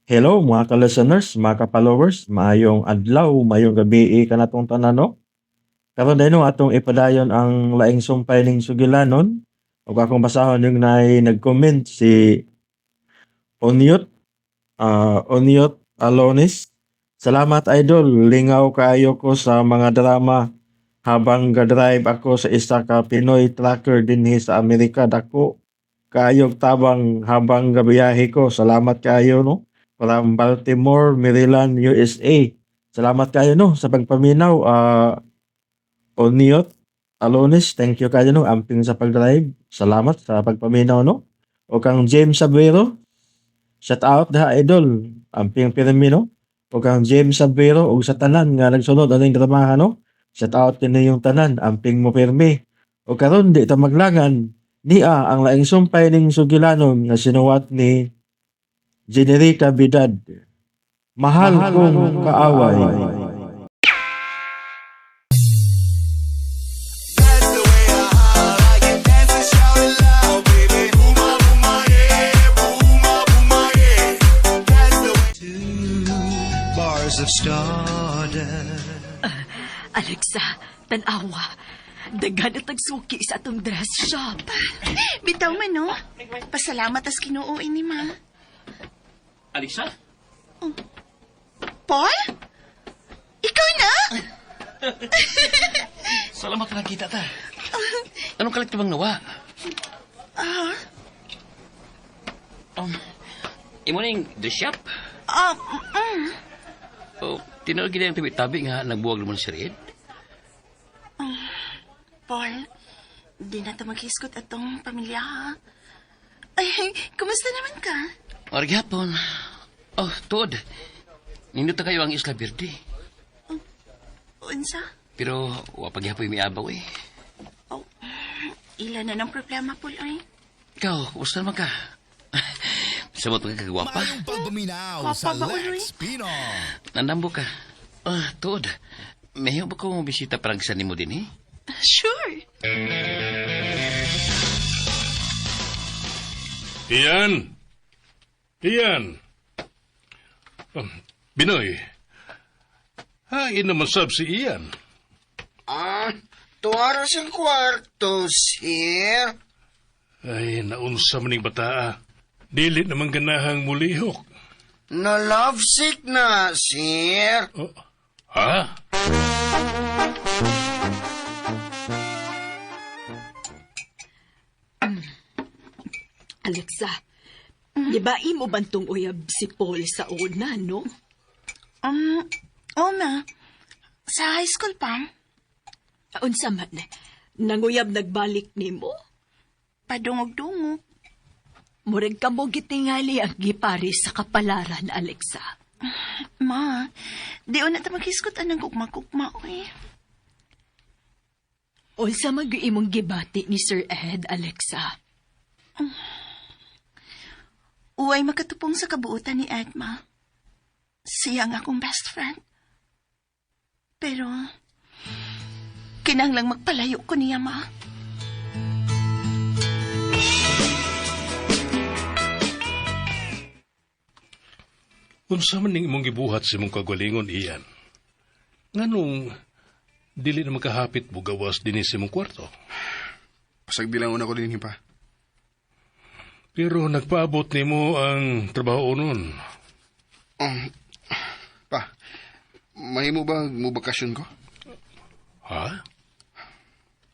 Hello mga ka-listeners, mga ka-followers, maayong adlaw, maayong gabi kanatong tanan no. Karon dahil no atong ipadayon ang laing sumpay ning sugilanon. Ug akong basahon yung nag-comment si Onyot Alonis. Salamat idol, lingaw kaayo ko sa mga drama habang ga-drive ako sa isa ka Pinoy trucker dinhi sa Amerika. Dako kaayog tabang habang gabiyahe ko. Salamat kaayo no. From Baltimore, Maryland, USA. Salamat kayo no sa pagpaminaw. Oniot Alonis, thank you kayo no. Amping sa pag-drive. Salamat sa pagpaminaw no. O kang James Sabuero, shout out da idol. Amping pirmi no. O kang James Sabuero o sa tanan nga nagsunod aning dramahan no. Shout out din yung tanan. Amping mo pirmi. O karon di ta maglangan. Niya ang laing sumpay ning sugilanon nga sinuwat ni Generica Bidad. Mahal kong kaaway. That's the way I can dance and shout it loud, baby. Booma, booma, yeah. Booma, booma, yeah. That's the way. Two bars of stardust. Alexa, tanawa. Daghan at tagsuki sa atong dress shop. Bitaw man, no? Pasalamat as kinuuin ni Ma. Alexa? Paul? Ikaw na? Salamat na kita ta. Anong kalit bang nawa? Imo ning the shop? Oh, tinawag gina yung tabi-tabi nga nagbuwag naman si Red. Paul, di na ito maghiskot atong pamilya, ha? Ay, kumusta naman ka? Orag hapon. Oh, tuod. Nindot na kayo ang Isla Verde. Unsa? Pero, wapag hapoy may abaw eh. Oh, ilan na ng problema, Paul, ay? Ikaw, kumusta naman ka? Samot ka kagwapa? Mayong pagbuminaw sa Papa ba, Uloy? Lex Pino. Nandambo ka. Tuod. May ba kong bisita parang sa nimo din eh? Sure. Iyan! Iyan! Binoy, hain naman sab si Iyan. Tuwara siyang kwarto, sir. Ay, naunsa maning bata. Dili naman ganahang mulihok. Na lovesick na, sir. Oh, ha? Alexa, di ba imo bantong uyab si Paul sa una, no? Oo, Ma. Sa high school pa, Unsa man, nanguyab nagbalik nimo? padungog-dungog. Murag ka mo gitingali ang gipari sa kapalaran, Alexa. Ma, di na ito maghiskot anang gugma-gugma, eh. Unsa mag imong gibati ni Sir Ed, Alexa? Uway makatupong sa kabuutan ni Edma. Siya ang akong best friend. Pero, kinanglang magpalayo ko niya, Ma. Unsa man ning imong gibuhat sa imong kagalingon, Iyan? Nganong dili na makahapit mo gawas din sa imong kwarto? Pasag bilang una ko din pa. Pero nagpaabot nimo ang trabaho nun. Pa, mahimo ba mo bakasyon ko? Ha?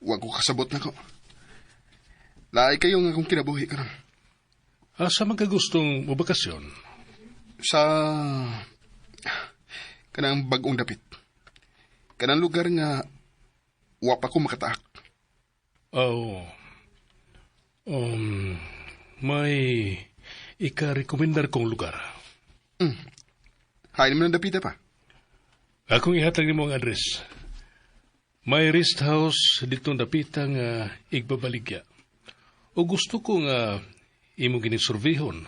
Huwag ko kasabot na ko. Laay kayo nga akong kinabuhi karon. Asa man ka gustong mubakasyon? Sa kanang bagong dapit. Kanang lugar nga wa pa ko makataak. Oh. May ika-rekomendar kong lugar. Hain mo ng dapita pa. Akong ihatag nimo ang address. May rest house ditong dapita nga igbabaligya. O gusto ko nga imo ginisurveyhon.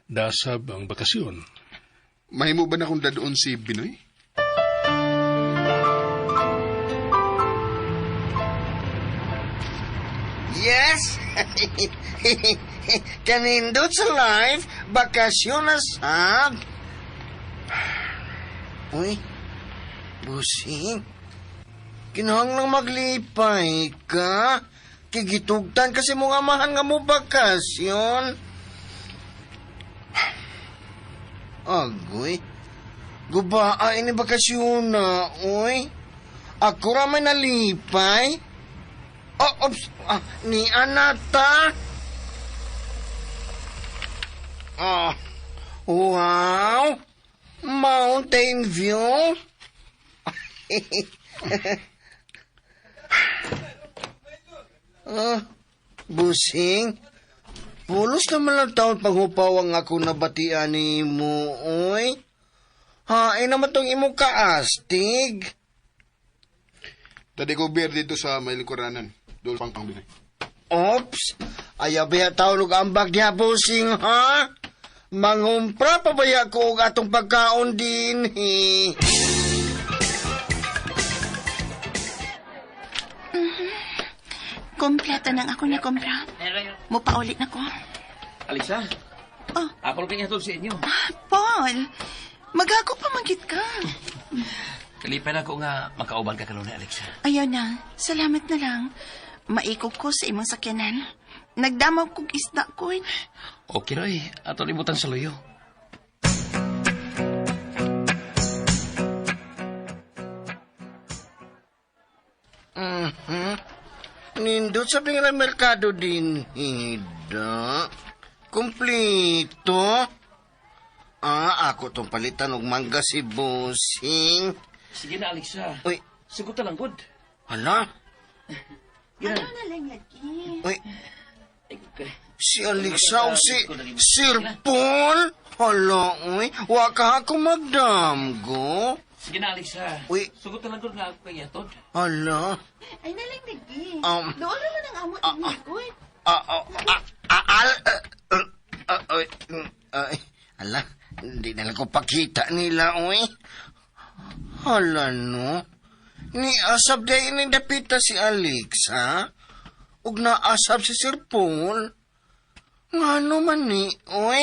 Dasab ang bakasyon. Mahimo ba na kung dadoon si Binoy? Yes? Kanindot sa life, bakasyon na sab. Uy, busing. Kinahang nang maglipay ka. Kigitugtan kasi mong amahan nga mo bakasyon. Agoy, gubaa ini bakasyon na, uy. Ako ramay nalipay. Oh, ops, ni Anata. Wow. Mountain view. Busing. Pulos naman lang taon panghupawang ako nabatian ni mo, oy. Hain naman tong imong kaastig. Tadi ko beer dito sa may lingkuranan. Doon pang pangbili. Ops, ayaw ba tawag ambag niya, busing, ha? Mangumpra pa ba ko og atong pagkaon din, he? Kompleto nang ako na kumpra. Mupaulit na ko. Alexa, Oh, apol pingatod sa inyo. Paul, magago pa magit ka. Kalipan ako nga makauban ka kanuna, Alexa. Ayaw na, salamat na lang. Maikog ko sa imong sakyanan. Nagdamaw kong isda ko. Okay, Roy. Ato libutan sa luyo. Nindot sa pingilang merkado din, hida. Kumplito. Ako tong palitan og mangga si busing. Sige na, Alexa. Uy, Sugot lang, good. hala? Yan. na lang lagi. Uy, si Alexa o si Sir Paul? Hala, uy, waka ako magdamgo. Sige na, Alexa. Uy. Sugot lang, good nga ako kay Atod. Hala. Ay na lang lagi. Um, Doon naman ang amo ni ko. Ala, hindi na lang ko pakita nila, uy. Hala, no? Ni asab day ini dapita si Alex, ha? Ug naasab si Sir Paul. Ngano man ni, uy?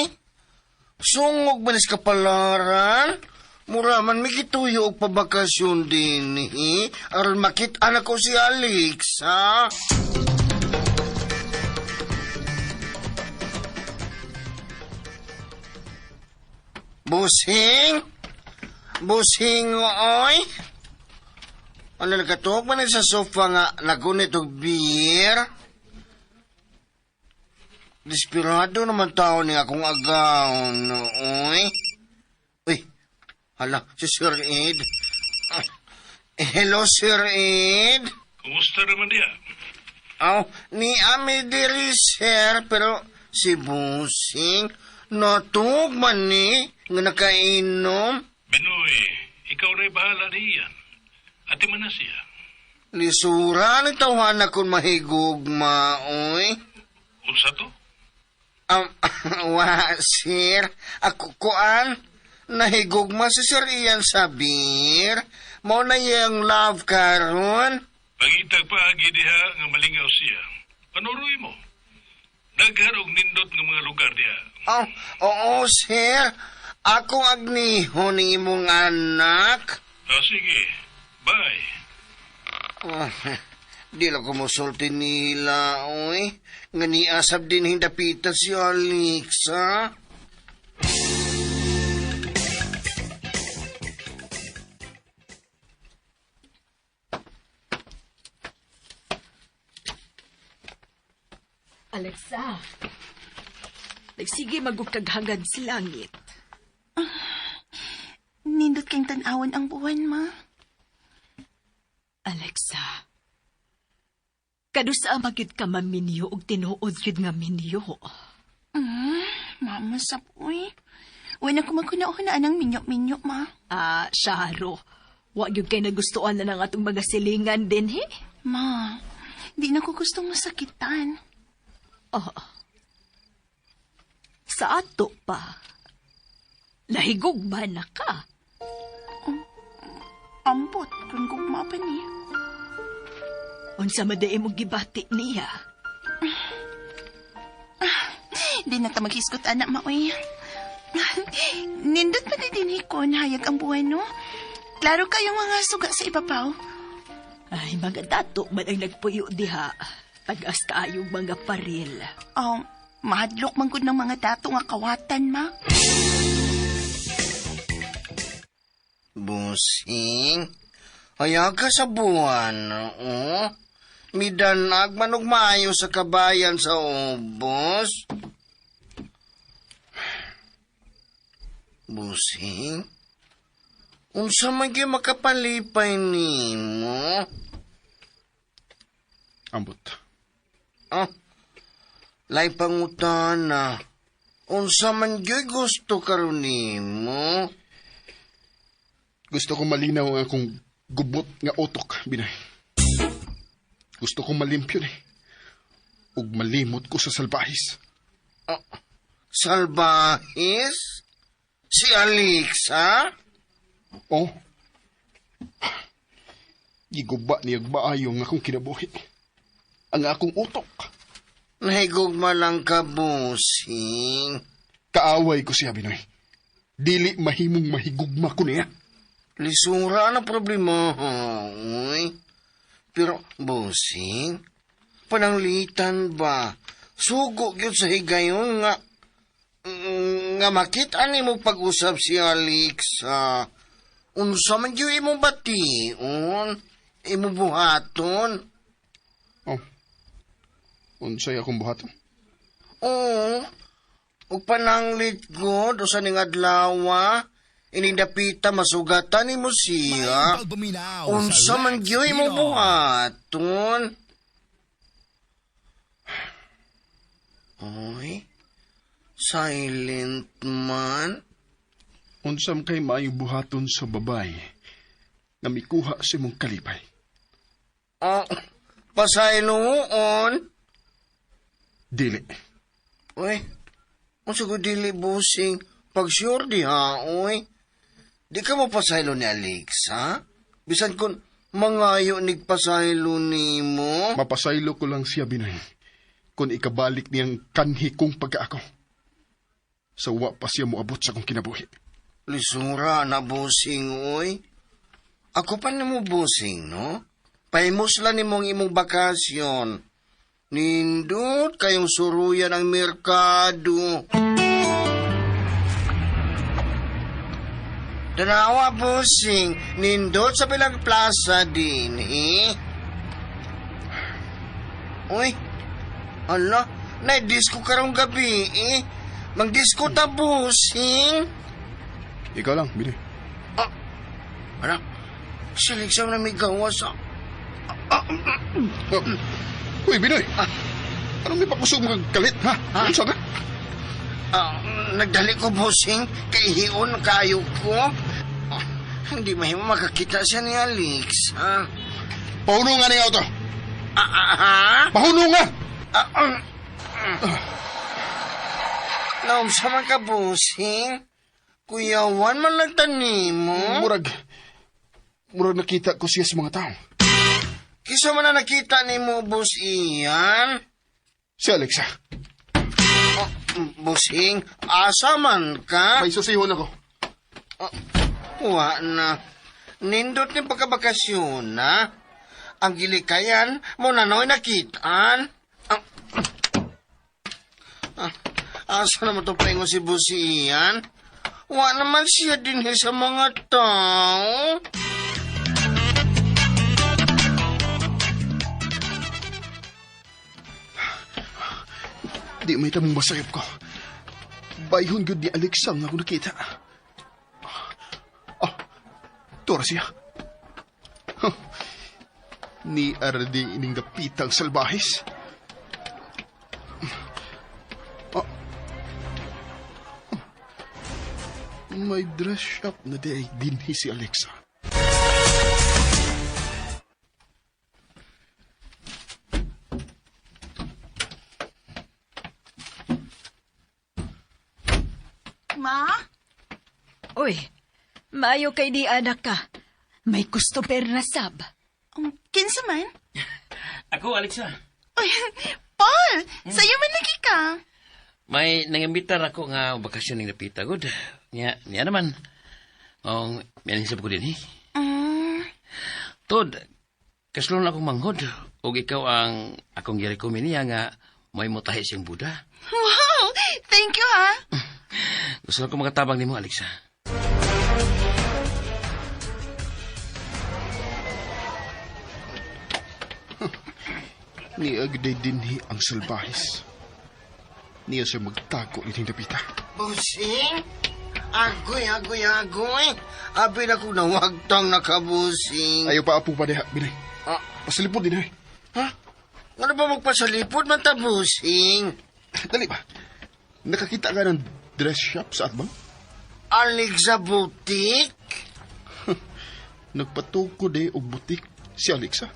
Sungog ba nis kapalaran? Mura man mikituyo og pabakasyon din, eh? Aral makita na ko si Alex, ha? Busing? Busing, oy? Ano nagkatuog man sa sofa nga nagunit og beer? Desperado naman tao ni akong agawon, oy? Uy, hala, si Sir Ed. Hello, Sir Ed. Kumusta naman diya? Ni Ami diri, sir, pero si Busing, natug man ni, nga nakainom. Binoy, ikaw na'y bahala niyan. Ati man na siya. Lisura ni tawhan akong mahigugma, oy. Unsa to? Sir, ako kuan, nahigugma si Sir Ian Sabir. Mo na yung love karon. Pangitag paagi diha nga malingaw siya. Panuroy mo. Nagharog nindot nga mga lugar diha. Oo, sir. Ako agniho ni imong anak. Sige. Bye. Di lang kumusulti nila, oy. Nga niasab din hindapita si Alexa. Alexa, nagsige magugkaghangad si langit. Nindot kang tanawan ang buwan, ma. Alexa, kadusa magid ka maminyo og tinuod yun nga minyo. Mama sa puy. Wala ko magkunauhan ang minyo-minyo, ma. Sharo, wag yun kay nagustuhan na ng atong mga silingan din, he? Ma, di na ko gustong masakitan. Sa ato pa, lahigugma na ka. Ambot, kung gugma pa niya. Unsa madae mo gibati niya? Di na ta mag-iskot, anak, maoy. Nindot pa din ko, hayag ang buhay, no? Klaro kayong mga suga sa ibabaw. Ay, mga dato man ang nagpuyo diha. Tagas kaayong mga paril. Mahadlok man gud ng mga dato nga kawatan, ma. Busing, hayag ka sa buwan, Midanag man og maayo sa kabayan sa ubos. Busing, unsa man gyud makapalipay nimo? Ambot. Lay pangutana. Unsa man gyud gusto karon nimo? Gusto kong malinaw ang akong gubot nga utok, Binay. Gusto kong malimpyo ug malimot ko sa salbahis. Salbahis? Si Alexa? Oh. Giguba niyag maayo ang akong kinabuhi. Ang akong utok. Nahigugma lang ka, Busing. Kaaway ko siya, Binoy. Dili mahimong mahigugma ko niya. Lisura na problema, uy. Pero, Busing, pananglitan ba? Sugo gyud sa higayon nga makita ni mo pag-usap si Alexa. Unsa man gyud imong bation? Imong buhaton? Oh. Unsay akong buhaton? Oo. Ug pananglit god usa ning adlaw, ining dapita masugatan nimo siya. Unsa man gyud imong buhaton? Oy. Silent man. Unsam kay maayo buhaton sa babay na mikuha sa imong kalipay. Pasayloon. Dili. Uy, unsa ko dili, Busing? Pag sure diha, uy. Di ka mo pasaylo ni Alex, ha? Bisan kun mangayo nigpasaylo nimo. Mapasaylo ko lang siya, Binoy. Kung ikabalik niyang kanhi kong pagkaako. Sa wa pa siya moabot sa kong kinabuhi. Lisura na, Busing, uy. Ako pa na mo, Busing, no? Pahimos lang nimong imong bakasyon. Nindot kayong suruyan ang merkado. Tanawa, Busing. Nindot sa bilang plaza din, Uy, ala, na-disco karong gabi, Mag-disco ta, Busing. Ikaw lang, Binoy. Ano? Si Alexa na may gawa sa... Uy, Binoy! Anong may pakusog mga galit, ha? Ano ka? Nagdali ko, Busing. Kay hiyon kayo ko. Hindi mahimo makakita siya ni Alex, ha? Pahunungan niya ito! Ha? Pahunungan! Naumsa man ka, Busing. Kuyawan man nagtanim mo. Murag nakita ko siya sa mga tao. Kisa man na nakita ni mo, Bus Ian. Si Alexa. Busing, asa man ka? May susihon ako. Wa na. Nindot ni pagkabakasyon, na. Ang gilikayan mo nanoy nakitaan. Asa naman ito paingo si Bus Ian? Wa naman siya din sa mga tao. Di may tamang masayap ko. Bayhon yun ni Alexa nga ako nakita. Tora siya. Ni Ardi ining napitang salbahis. May dress shop na di dinhi si Alexa. Ma? Uy, maayo kay di anak ka. May customer na sab. Kinsa man? Ako, Alexa. Uy, Paul! Sa'yo man lagi ka. May nangambitar ako nga bakasyon ng napita, good. Niya naman. Mianisap ko din, eh. Tod, kaslon akong manghod. O ikaw ang akong girecommend niya nga may mutahi siyang Buddha. Wow! Thank you, ha? Gusto lang ko makatabang ni mo, Alexa. Ni agday dinhi ang salbahis. Niya siya magtago nining dapita. Busing? Agoy. Abi na ko nawagtang nakabusing. Ayaw pa apo pa diha, Binay. Ah, Pasalipod din, eh. ha? Ano ba magpasalipod man ta, busing? Dali ba? Nakakita ka ng dress shop sa atbang? Alig sa butik? Nagpatuko de og butik si Alexa.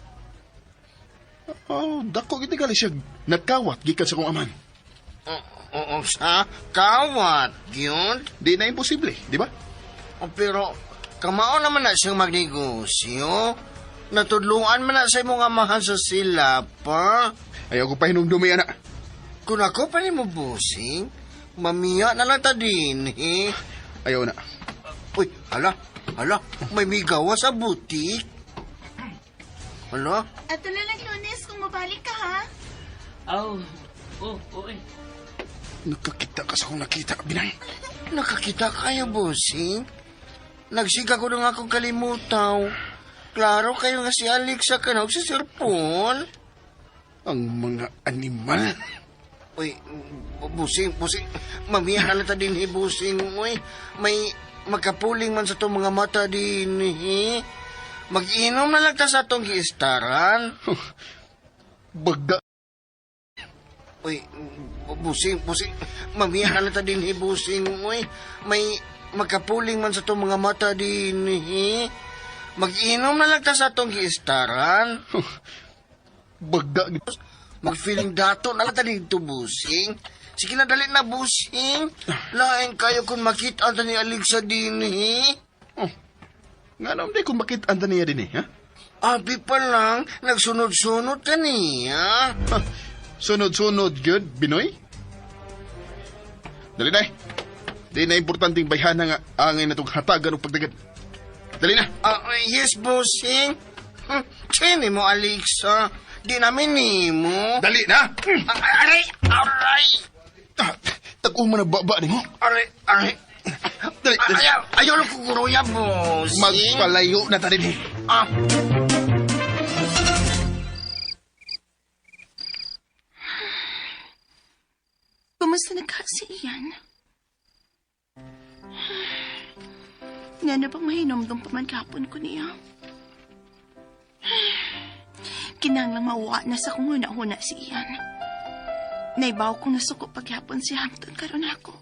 Oh, dako gid gali siya nagkawat gikan sa kong aman. Oo, sa kawat, yun? Di na imposible, di ba? Pero, kamao naman na siyang magnegosyo. Natudluan man na sa imong amahan sa sila pa. Ayaw ko pa hinumdumi, ana. Kung ako pa ni mo, busing, mamiya na lang ta din, eh. Ayaw na. Uy, hala, may migawa sa butik. Hala? At na lang, Lunes, kung mabalik ka, ha? Nakakita ka sa kong nakita, Binay. Nakakita kayo, busing? Nagsiga ko na nga akong kalimutaw. Klaro kayo nga si Alexa kanog sa Sir Paul. Ang mga animal. Uy, busing. Mamiya na lang ta din, busing. Uy, may magkapuling man sa itong mga mata din, eh. Mag-inom na lang ta sa itong giistaran. Baga. Uy, busing. Mamiya na lang ta din, busing. Uy, may magkapuling man sa itong mga mata din, eh. Mag-inom na lang ta sa itong giistaran. Baga. Mag-feeling dato na lang ta dito, busing. Sige na, dali na, busing. Lain kayo kung makita ta ni Alexa din, eh. Nga naman di kung bakit anda niya din, eh, ha? Abi pa lang, nagsunod-sunod ka niya. Sunod-sunod, good, Binoy? Dali na, eh. Di na importanteng bayhana nga angay na itong hatagan o pagdagan. Dali na. Yes, bossing. Chini mo, Alexa. Di namin ni mo. Dali na! Aray! Tag-uma na baba ni mo. Aray! Dali. Ayaw lang kukuruya, bossing. Magpalayo na tayo din. Kumusta na kasi yan? Nga na bang mahinomdom pa man kahapon ko niya? Kinanglang mauwa na sa kung huna-huna si Ian. Naibaw kong nasuko paghapon si Hampton karon ako.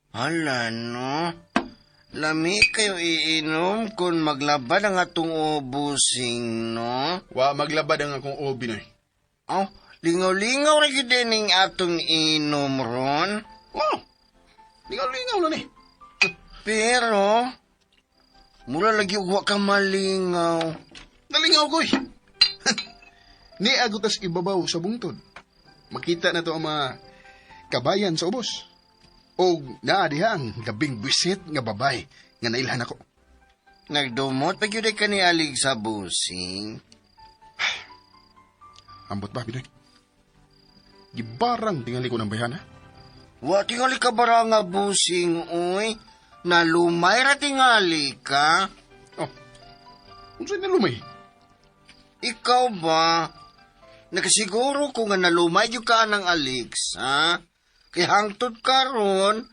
Hala, no? Lami kayo iinom kung maglabad ang atong ubusing, no? Wa maglabad ang akong o, Binoy. Oh, lingaw-lingaw rin din ng atong inom ron. Oh, lingaw-lingaw na ni. Pero, mula lagi huwag ka malingaw. Nalingaw ko, eh. Ni agutas ibabaw sa bungtod. Makita na to ang mga kabayan sa ubos. O naadiha ang gabing bisit nga babay nga nailhan ako. Nagdumot, pag yun ka ni Alig sa busing. Ambot ba, Binoy? Gibarang tingali ko ng bayana. Wa tingali ka bara nga busing, uy. Nalumay ra tingali ka. Oh, kung sa'yo nalumay. Ikaw ba? Nakasiguro ko nga nalumay yung ka ng Alex, ha? Kay hangtod karon,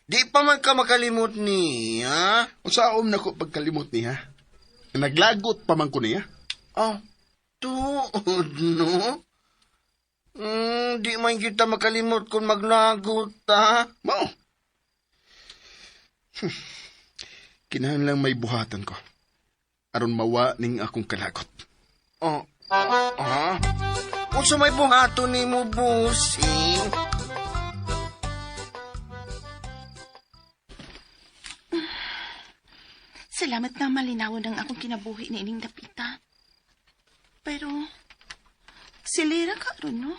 di pa man ka makalimot niya. O saom na ko pagkalimot niya. Naglagot pa man ko niya. Oh, tuod, no? Di man kita makalimot kung maglagot, ha? Mao. Kinahanglan may buhatan ko. Aron mawa ning akong kalagot. Oh, ha? Kung sa may buhato ni mo, busing. Salamat nga malinawon ang akong kinabuhi ni ining dapita. Pero, silira ka ron, no?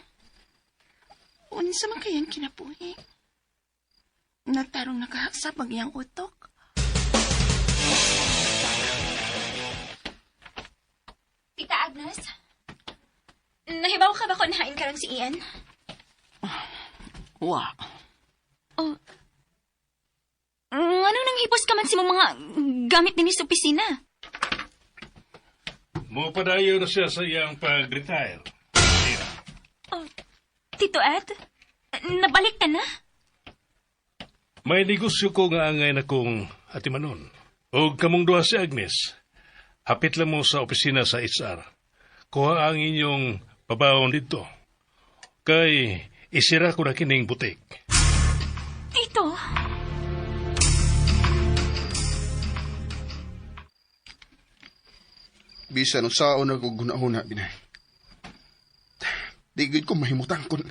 Unsa man kayang kinabuhi? Natarong nakahasap ang iyang utok. Tita Agnes? Nahibaw ka ba kung nahain ka lang si Ian? Wa. Ano nang hipos ka man si mo mga gamit din sa opisina? Mo padayo na siya sa iyang pag-retire. Tito Ed? Nabalik ka na? May negosyo ko nga angay na kong atimanon. O kamong duha si Agnes, hapit lang mo sa opisina sa HR. Kuha ang inyong pabawon dito. Kay isira ko na kining butik. Tito? Bisan usaon ako gunahuna, binay. Di gid ko mahimutan kung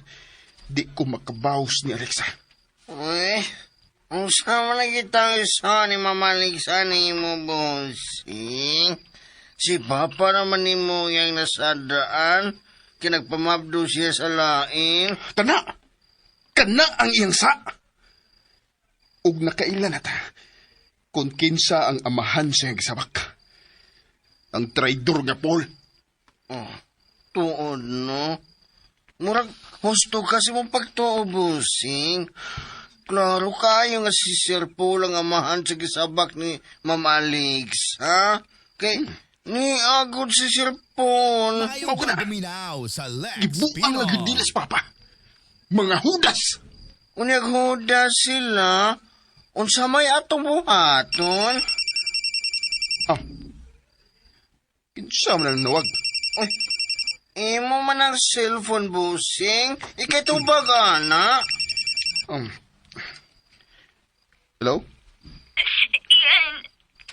di ko makabaws ni Alexa. Uy, ang sama na kita isa ni mamaligsan ni mo, bossing. Si Papa naman ni mo yung nasadaan, kinagpamabdo siya sa lain. Kana! Kana ang iyang sa! Ug nakailan nata, kung kinsa ang amahan sa iyang sabak. Ang traidor nga Paul. Tuod, no? Murag, husto kasi mong pagtuo, bossing. Klaro kayo nga si Sir Paul ang amahan sa gisabak ni Ma'am Alex, ha? Kay, ni agod si Sir Paul. Mao ka na. Gibuang ang dilas, Papa. Mga hudas! Unyag huda sila, unsa may atong buhaton. Kinsa man ang nawag. Uy, imo man ang cellphone, bossing. Ikay tubag, ana. Hello?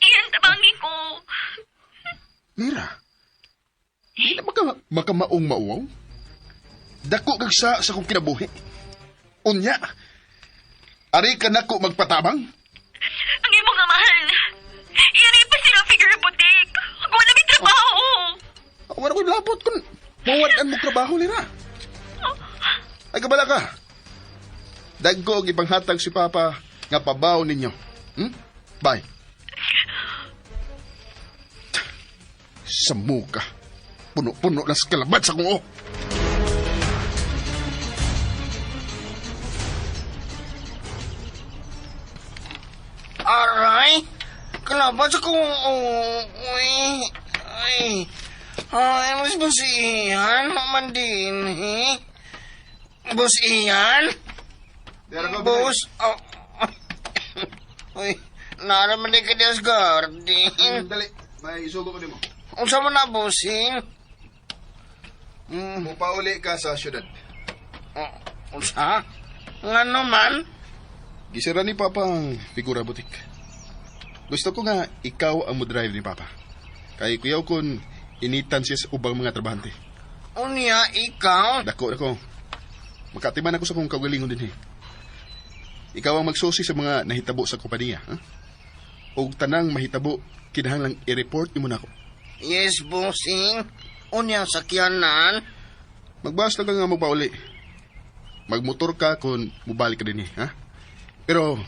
Ian, tabangin ko. Mira, di na makamaong mauwaw? Dako kag sa kong kinabuhi. Unya, ari ka na ko magpatabang? Ang imong amahan. Iyan pa sila figure butik. Wala may trabaho. Wala ko'y lapot kung mawadan mo trabaho nila. Ay, kabala ka. Dagko og ipanghatag si Papa nga pabaw ninyo. Bye. Sa muka. Puno-puno na sa kalabat sa kong Aray, kalaban sa kong... Uy, ay, mas Boss Ian, man din, eh. Boss Ian? Boss, uy, naraman din ka di as garden. Dali, may isugo ko din mo. Unsa man na, bossing? Mupauli ka sa syudad. Unsa? Nga naman? Gisira ni Papa ang figura butik. Gusto ko nga ikaw ang mo-drive ni Papa. Kay kuyaw kon initan siya sa ubang mga trabahante. Unya, ikaw? Dako. Makatiman ako sa kong kagalingon din eh. Ikaw ang magsusi sa mga nahitabo sa kompanya. Ha? O tanang mahitabo, kinahanglang i-report mo na ako. Yes, bossing. Unya, sakyanan? Magbas na ka nga magpauli. Magmotor ka kung mubalik ka din eh. Ha? Pero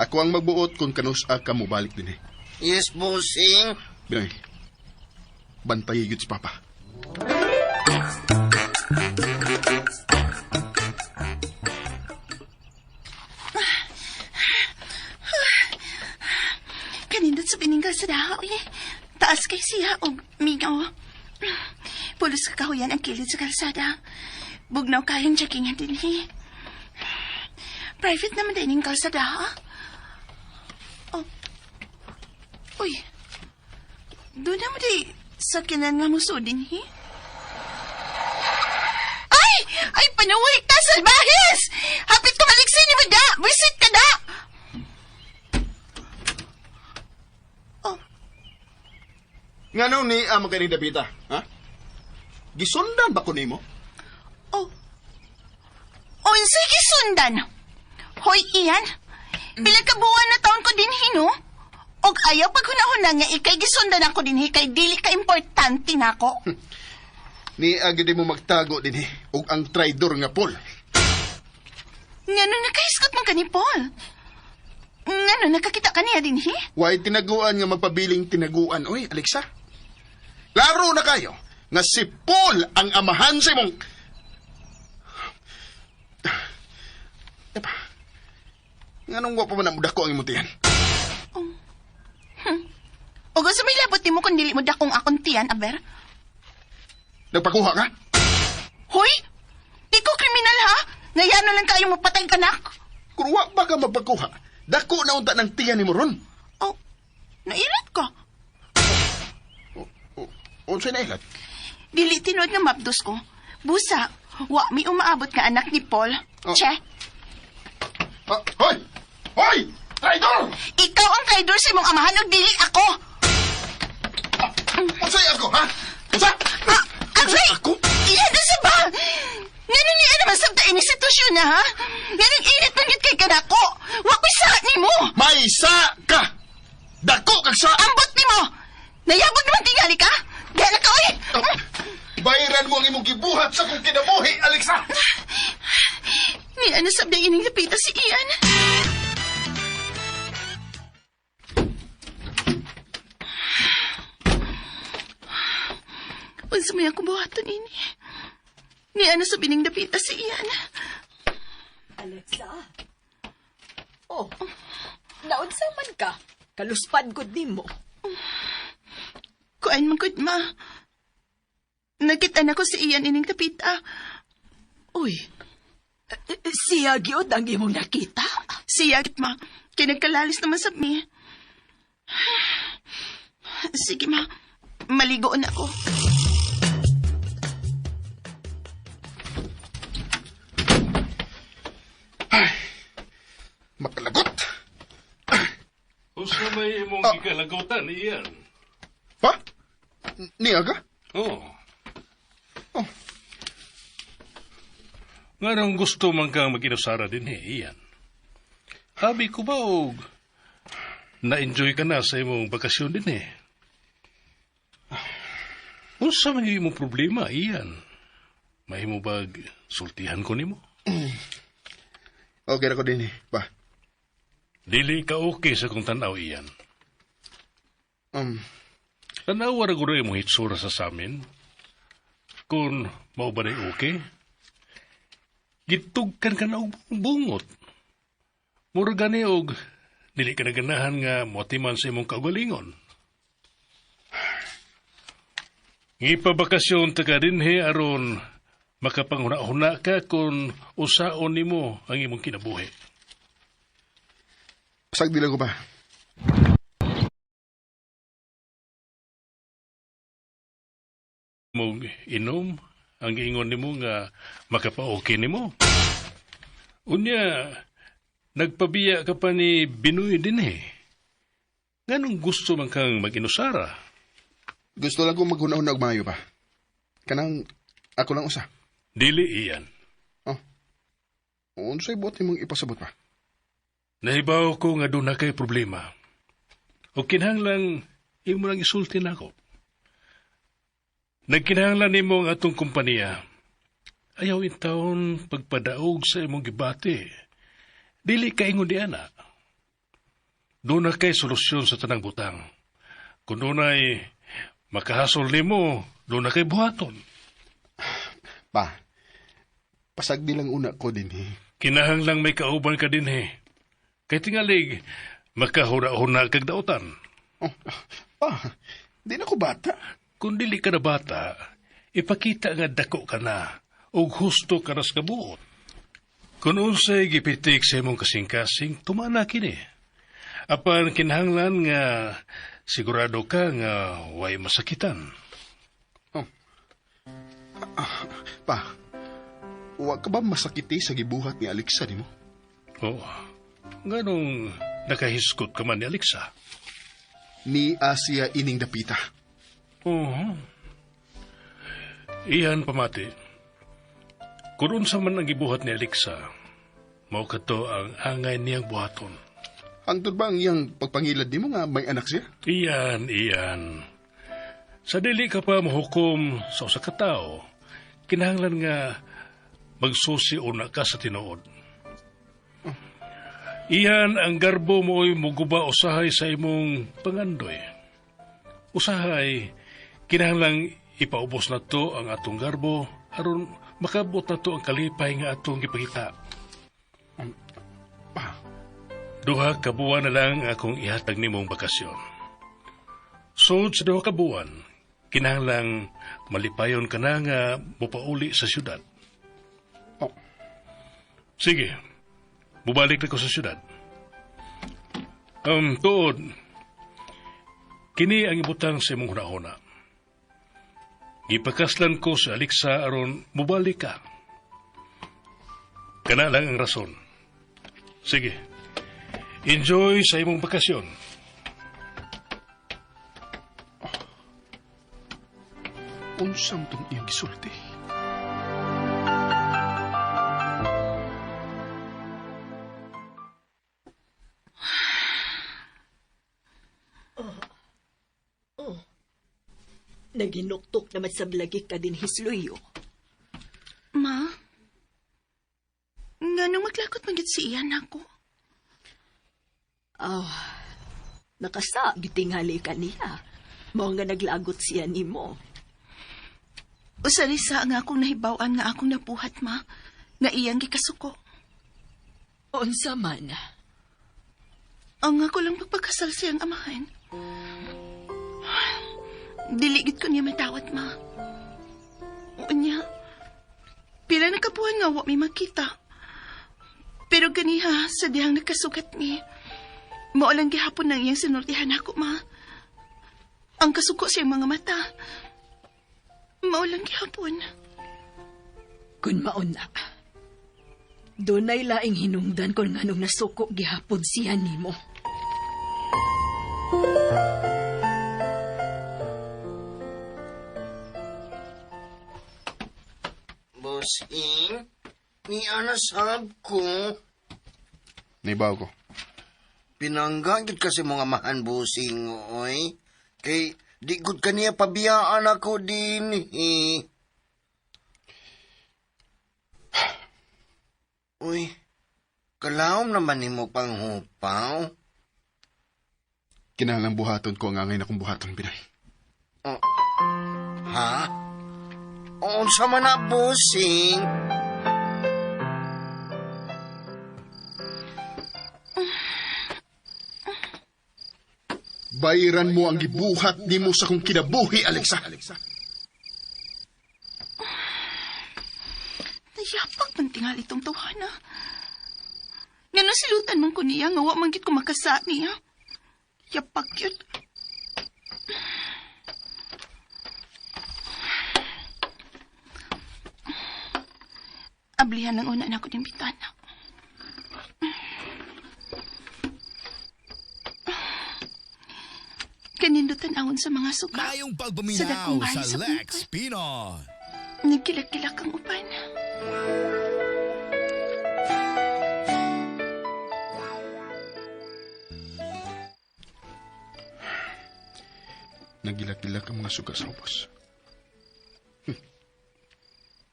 ako ang magbuot kung kanusa ka mubalik din eh. Yes, bossing. Binay, bantay yun si Papa. Kanindot sa pininggal sa dahaw, eh. Taas kay siya o mingaw. Pulos kakahuyan ang kilid sa kalsada. Bugnaw kayang checkingan din, eh. Private naman din yung kalsada, ha? Oh. Uy. Doon naman di sa kinan nga muso din, eh. Ay, panuwi ka, salbahis! Hapit ka maligsin ni Mada! Visit ka na! Oh. Nga nung ni amo kaning dapita, ha? Gisundan ba ko nimo? Oh. Sige, sundan. Hoy, Ian. Pila ka buwan na taon ko din hino. Og ayaw paghunahuna nga ikay gisundan ako dinhi kay dili ka importante nako. Ni agad mo magtago din og ang traidor nga Paul. Ngano nakahiskot man ka ni Paul? Ngano nakakita ka niya dinhi? Way tinaguan nga mapabiling tinaguan, oy, Alexa. Laro na kayo nga si Paul ang amahan sa imong... Epa, nganong wa pa man ang dako ang imong tiyan? O gusto may labot mo kung dili mo dakong akong tiyan, Aber? Nagpakuha ka? Hoy! Di ko kriminal ha? Ngayon na lang kayo mo patay kanak? Kurwa ba ka magpakuha? Dako na unta ng tiyan ni mo ron. Oh, nailat ka. Unsay nailat? Dili tinod nga mapdos ko. Busa, wa may umaabot nga anak ni Paul. Oh. Che, Hoy! Hoy! Traidor! ikaw ang traidor sa imong amahan o dili ako. Unsay ako, ha? Unsa? Aray! Ako? Iyan na sa ba? Ngayon niya naman sa tayo ni sitwasyon na ha? Ngayon init man yun kay kanako. Wa ko'y saat ni mo. May sa ka! Dako kag sa... Ambot ni mo. Nayabot naman tingali ka. Gala ka, oy! Bayaran mo ang imong gibuhat sa kong kinabuhi, Alexa! Ni ano sabda ining lapita si Ian? Unsa may ako buhaton ini? Ni ano sa bining dapita si Ian? Alexa? Oh, naunsa man ka? Kaluspad gud nimo. Kuan man gud ma. Nakita na ko si Ian ining dapita. Uy, siya gyud ang imong nakita? Siya git ma. Kinagkalalis naman sa mi. Sige ma. Maligoon ako. Makalagot! Usa may imong gikalagutan, iyan. Ha? Niya ka? Oh. Oh. Nga nang gusto man kang mag-inusara din, iyan. Habi ko ba og na-enjoy ka na sa imong bakasyon din, Unsa man yung imong problema, iyan? Mahimo ba sultihan ko nimo? Okay na ko din pa. Dili ka okay sa kong tanaw, iyan. Tanawa ra guro imong hitsura sa samin. Kung mao ba na okay? Gitugkan ka na og bungot. Mura gani og dili ka naganahan nga motiman sa imong kaugalingon. Ngipabakasyon ta ka dinhi aron makapanghuna-huna ka kung usaon nimo ang imong kinabuhi. Sagdi lang ko pa. Mong inom ang ingon nimo nga makapa-okay nimo. Unya, nagpabiya ka pa ni Binoy din Nganong gusto man kang mag-inusara? Gusto lang ko maghuna-huna og maayo pa. Kanang ako lang usa. Dili iyan. Unsay buot nimong ipasabot pa? Nahibaw ko nga doon na kay problema. O kinahanglang imo lang isulti na ako. Nagkinahanglan nimo ang atong kumpanya. Ayaw in taon pagpadaog sa imong gibati. Dili ka ingon di ana. Doon na kay solusyon sa tanang butang. Kung doon ay makahasol nimo, doon na kay buhaton. Pa, pasagdi lang una ko din Kinahanglang may kauban ka din Kay tingalig, makahura-huna kag dautan. Pa, di na ko bata. Kung dili ka na bata, ipakita nga dako ka na o husto ka na sa kabuot. Kung unsay gipitik sa imong kasing-kasing, tumana kini. Apan kinahanglan nga sigurado ka nga way masakitan. Pa, wa ka ba masakiti sa gibuhat ni Alexa nimo? Oh, ganong nakahiskot ka man ni Alexa. Ni Asia ining dapita. Iyan pamati. Kung unsa man ang gibuhat ni Alexa, mao kadto ang angay niyang buhaton. Hangtod ba ang iyang pagpangilad nimo nga may anak siya? Iyan. Sa dili ka pa mahukom sa usa ka tawo, kinahanglan nga magsusi una ka sa tinuod. Iyan ang garbo mo'y muguba usahay sa imong pangandoy. Usahay, kinahanglang ipaubos na to ang atong garbo aron makabot na to ang kalipay nga atong gipakita. Duha ka buwan na lang akong ihatag nimong bakasyon. Sud sa duha ka buwan, kinahanglang malipayon ka na nga mupauli sa syudad. Oh. Sige, bubalik na ko sa syudad. Tuod, kini ang ibutang sa imong hunahuna. Ipakaslan ko sa Alexa aron mubalik ka. Kana lang ang rason. Sige, enjoy sa imong bakasyon. Unsang tong iyang gisulti? Naginuktok naman sa blagi ka din hisluyo. Ma? Nga nung maglakot magit si iyan ako. Nakasa, gitingali ka niya. Mao nga naglagot siya ni mo. Usalisa nga akong nahibawan nga akong napuhat, ma. Nga iyang gikasuko. Unsa man. Ang ako lang pagpagkasal siyang amahan. Diligid ko niya matawat, ma. Unya, pila na kabuhan nga wa may makita. Pero ganiha, sa dihang nakasukat ni, maulang gihapon ng iyang sinurtihan ako, ma. Ang kasuko siyang mga mata. Maulang gihapon. Kun mauna. Dunay laing hinungdan kung nganong nasuko gihapon siya ni mo. Bossing, ni anasab ko. Naibaw ko. Pinanggagit kasi mga mahan, bossing, oy. Kay, di gud kaniya pabiyaan ako din, eh. Uy, kalawom naman ni mo pang hupaw. Kinahanglang buhaton ko ang angay na kong buhaton, Binay. Oh. Ha? Oo, sama na, bossing. Bayiran mo ang gibuhat nimo sa kong kinabuhi, Alexa. Nayapak man tingal itong tawhana. Nga nasilutan mong ko niya, nga wa manggit ko makasa niya. Yapak yun. Ablihan ng una na ko ng bitana. Kanindutan awon sa mga suka. Mayong Sa pagbuminaw dakong bahay sa sa Lex Pinoy. Nagkilak-kilak ang upan. Nagilak-gilak ang mga suga sa ubos.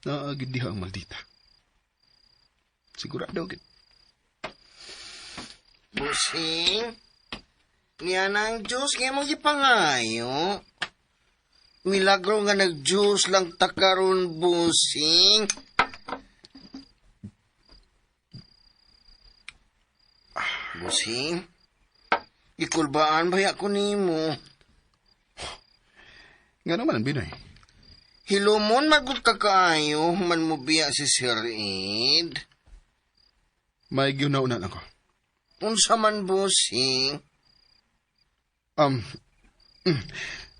Naagid diha ang maldita. Sigurado agad. Bossing, niya na ang Diyos, kaya mong ipangayo. Milagro nga nag-Diyos lang takaron, bossing. Bossing, ikulbaan ba ako nimo? Nga naman ang Binay. Hilumon magut ka kaayo, man mo biya si Sir Ed. May giunauna ako. Unsa man, bossing?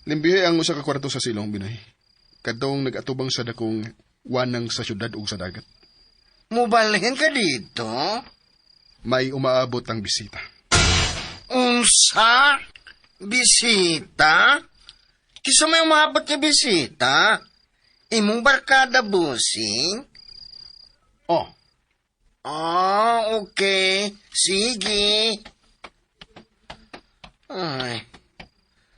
Limbihe ang usa ka kwarto sa silong, Binay. Kadtong nag-atubang sa dakong wanang sa syudad ug sa dagat. Mubalhin ka dito? May umaabot ang bisita. Unsa? Bisita? Kisa may umabot ka bisita? Imong barkada, bossing? Oh, Okay. Sige. Ay,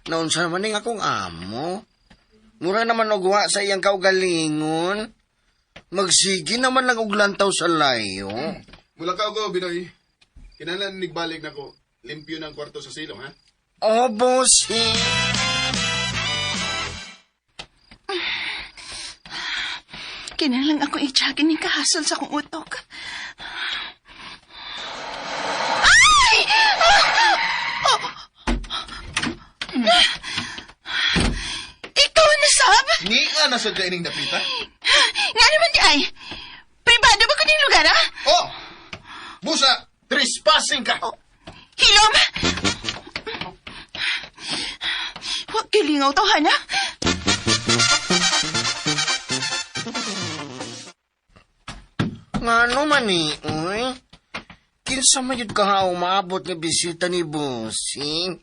naunsa naman ning akong amo. Mura naman ugwa sa iyang kaugalingon. Magsigi naman lang og lantaw sa layo. Mula ka go, Binoy. Kinalan nigbalik na ko. Limpyo ng kwarto sa silong, ha? Oh, bossing. Kinalang ako i-chagin ng kahasol sa kong utok. Ay! Ikaw na, Sab? Ni na sa dining dapita? Nga naman di ay. Pribado ba ko din lugar, ha? Oh! Busa! Trespassing ka! Hilom! Huwag kilingaw to, ha? Nga naman uy. Kinsa mayud ka umabot nga bisita ni bossing.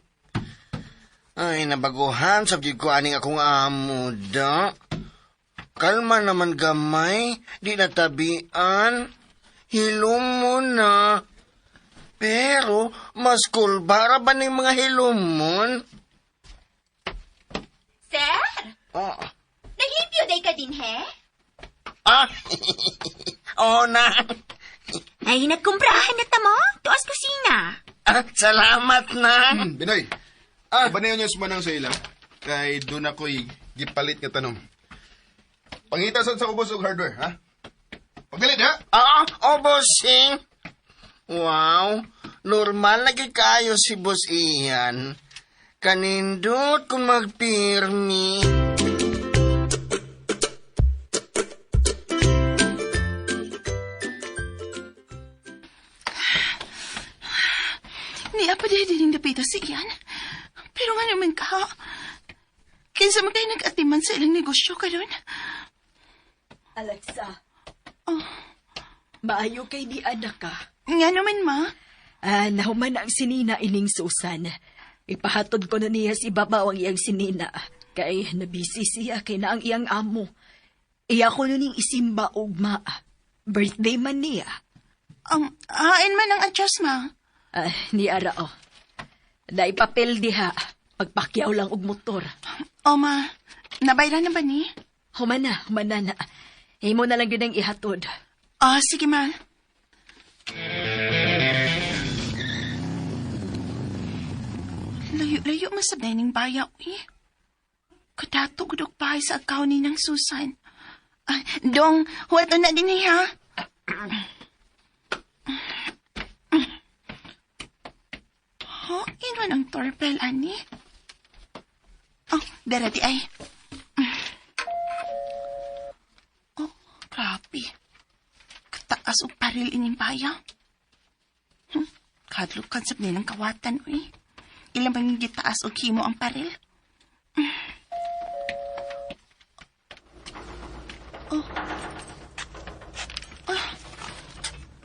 Ay, nabaguhan, sabdi ko aning akong amo da. Kalma naman gamay, di natabian. Hilom mo na. Pero, mas kulbara ba ng mga hilomon? Sir, Oh. naglimpyo day ka din, he? Ah, oo na. Ay, nagkumprahan na tamo. Tuas kusina. Ah, salamat na. Binoy, banayon niyo sumanang sa ilang. Kay doon ako'y gipalit nga tanong. Pangita sa ubos og hardware, ha? Pagalit, ha? Bossing. Wow, normal na kayo si Boss Ian. Kanindot kung magpirmi. Niya pa din dapito si Ian. Pero nga naman ka, kinsa man kayo nag-atiman sa ilang negosyo ka doon? Alexa. Maayo kay di anak ka. Nga naman, ma. Nahuman ang sinina ining Susan. Ipahatod ko na niya si babaw ang iyang sinina. Kay nabisi siya kay na ang iyang amo. Iya ko nuning isimba ugma. Birthday man niya. Hain man ang adjust, ma. Ni Ara o. Dahil papel diha. Pagpakyaw lang og motor. Ma. Nabayran na ba ni? Human na. Himo na lang yun ang ihatod. Sige, ma. Layo-layo masabday ning bayaw, eh. Kadato gudok bahay sa akaw ni ng Susan. Dong, huwag na din eh, ha? Inuan ang torpel, ani? Darati ay. Grabe. Kataas o paril ining bayaw. Kadlukan sa ng kawatan, uy. Ilang bang gitaas o kimo ang paril?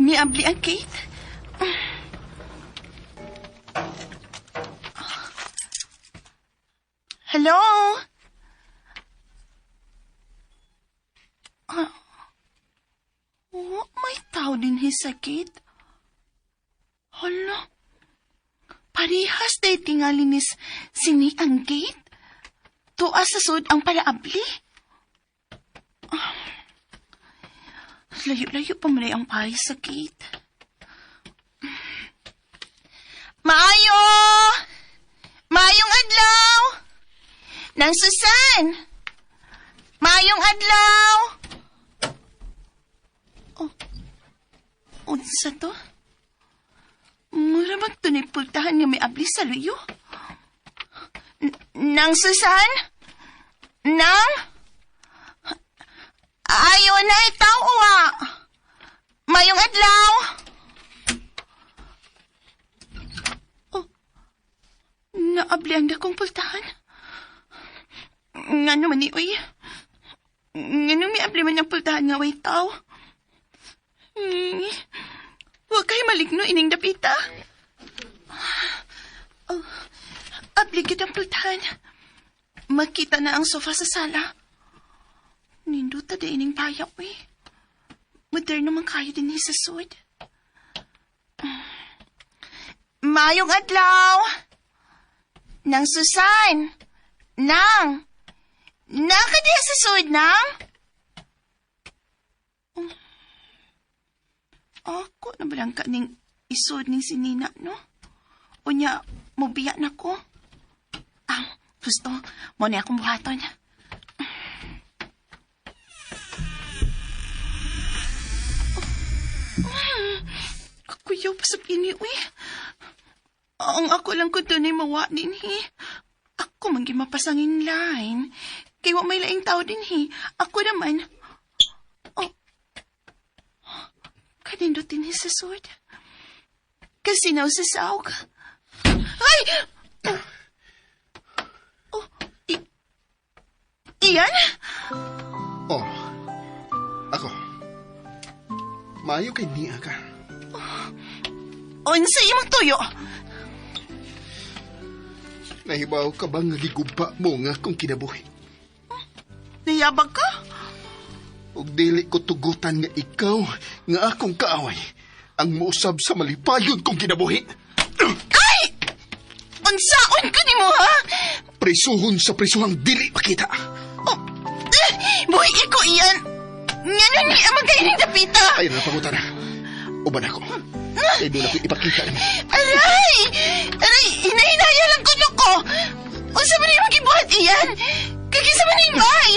Miabli ang Kate? Hello? May tao din hisakit. Hala. Parihas day tingali sini ang gate. Tuas sa sud ang palaabli. Layo-layo pa man ang pahay sa gate. Maayo! Maayong adlaw! Nang Susan! Maayong adlaw! Unsa to? Mura magtunipultahan nga may abli sa luyo. Nang Susan? Nang? Ayaw na itaw, uwa. Mayong adlaw. Naabli ang dakong pultahan. Nga naman ni uy. Nga nung may abli man ang pultahan nga way tao. Huwag kayo maligno ining dapita. Abli kitang pultahan. Makita na ang sofa sa sala. Nindota da ining payak, eh. Modern naman kayo din sa sud. Mayong adlaw! Nang Susan! Nang! Naka diya sa sud, Nang? Ako na ba lang ka ning isod ning sinina, no? O niya, mubiya na ko. Gusto, mo na akong buhaton. Kakuyaw pa sa piniwi. Ang ako lang ko doon ay mawa din, he. Ako man mapasangin line. Kaya may laing tao din, he. Ako naman. Kanindutin ni sa sword. Kasi nausasaw ka. Ay! Iyan? Ako. Maayo kay niya ka. Unsa imong tuyo? Nahibaw ka ba nga giguba mo nga kung kinabuhi? Nayabag ka? Ug dili ko tugutan nga ikaw nga akong kaaway ang muusab sa malipayon kong kinabuhi. Ay! Unsaon ka nimo, ha? Prisuhon sa prisuhang dili pakita. Buhay ko iyan. Nga ni amang kayo ng dapita. Ay, napangutan na. Uban ako. Ay, doon ako ipakita mo. Aray! Aray! Hinahinaya lang ko ko. Unsa man yung magibuhat iyan? Kagisa man yung bay.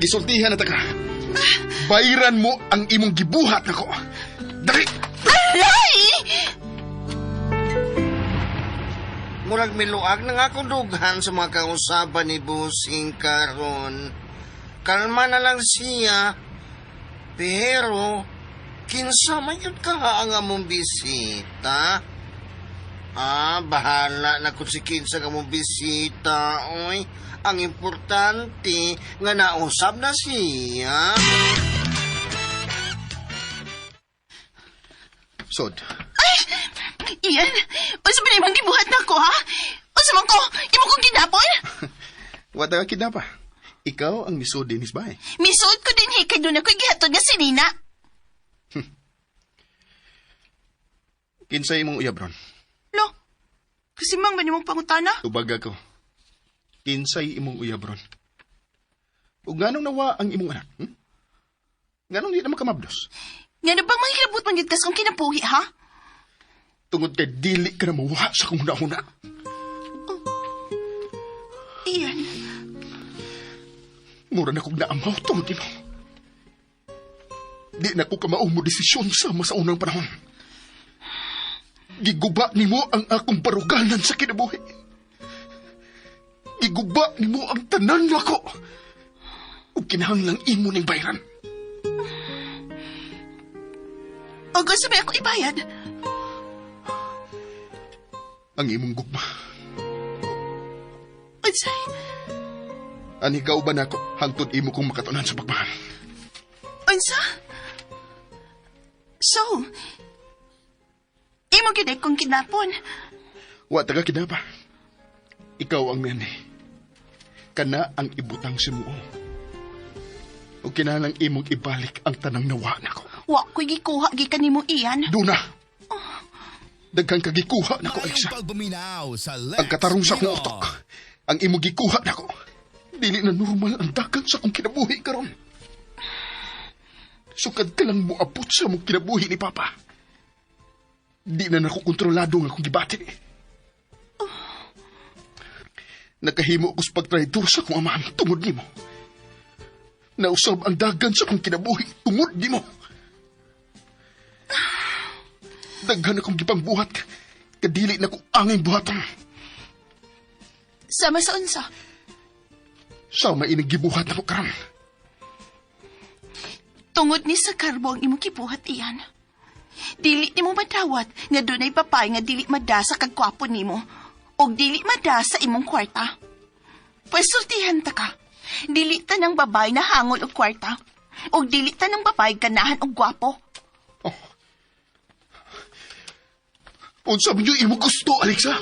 Gisultihan na taka. Bayran mo ang imong gibuhat nako. Dali! Aray! Murag miluag na nga akong dughan sa mga kausaban ni Busing karon. Kalma na lang siya. Pero, kinsa man yun ka ang among bisita? Bahala na kung si kinsa ka mong bisita, oy. Ang importante, nga nausap na siya. Sod. Ay! Iyan! Unsa man yung gibuhat na ko, ha? Unsa man ko? Imo kong kinapon? Wata ka kinapa. Ikaw ang misod din isbay. Misod ko din, kay doon ako gihatod nga si Nina. Kinsay imong uyabron? Lo, kasi mang ba nimong pangutana? Tubag ako. Kinsay imong uyabron? O ganong nawa ang imong anak? Ganong di na makamabdos? Nga na bang mahilabot man yun kas kung kinapuhi, ha? Tungod kay dili ka na mawa sa kong nauna. Iyan. Mura na kong naamaw tungod mo. Di na ko kamao mo desisyon sama sa unang panahon. Giguba ni mo ang akong baruganan sa kinabuhi. Giguba ni mo ang tanan nako. O kinahanglang imo ning bayran. O gusto ba ako ibayad? Ang imong gugma. Unsay? Ani ka ba nako hangtod imo kong makatunan sa pagmahal. Unsa? So, imo gid kong kinapon. Wa taga kinapa. Ikaw ang miyani. Kana ang ibutang si mo. O kinahanglang imong ibalik ang tanang nawa nako. Wa ko'y gikuha gikanimo iyan. Duna. Daghang kagikuha nako Elsa. Ang katarong sa kong utok. Ang imong gikuha nako. Dili na normal ang dagan sa kong kinabuhi karon. Sukad ka lang moabot sa mong kinabuhi ni Papa. Di na nako kontrolado nga akong gibati. Nakahimo ko sa pagtraitor sa akong amahan tungod nimo. Nausab ang dagan sa akong kinabuhi tungod nimo. Daghan akong gipangbuhat kadili na ko angin buhaton. Sama sa unsa? Sama inang gibuhat na ko karon. Tungod ni sa karbo ang imong gibuhat iyan. Dili nimo madawat nga dunay papay nga dili madasa kag kwapo nimo og dili madasa imong kwarta. Pasultihan ta ka. Dili ta ng babay na hangol og kwarta og dili ta ng babay ganahan og gwapo. Unsa man yung imo gusto, Alexa?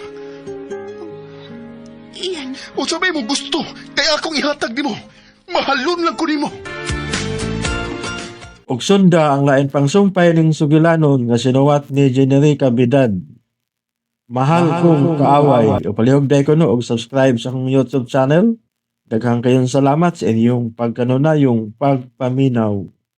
Iyan. Unsa man imo gusto? Kaya akong ihatag nimo. Mahalon lang ko nimo. Ug sunda ang lain pang sumpay ning sugilanon nga sinuwat ni Generica Bidad. Mahal kong kaaway, o palihog day ko no, og subscribe sa akong YouTube channel. Daghang kayong salamat sa inyong pagkanuna, yung pagpaminaw.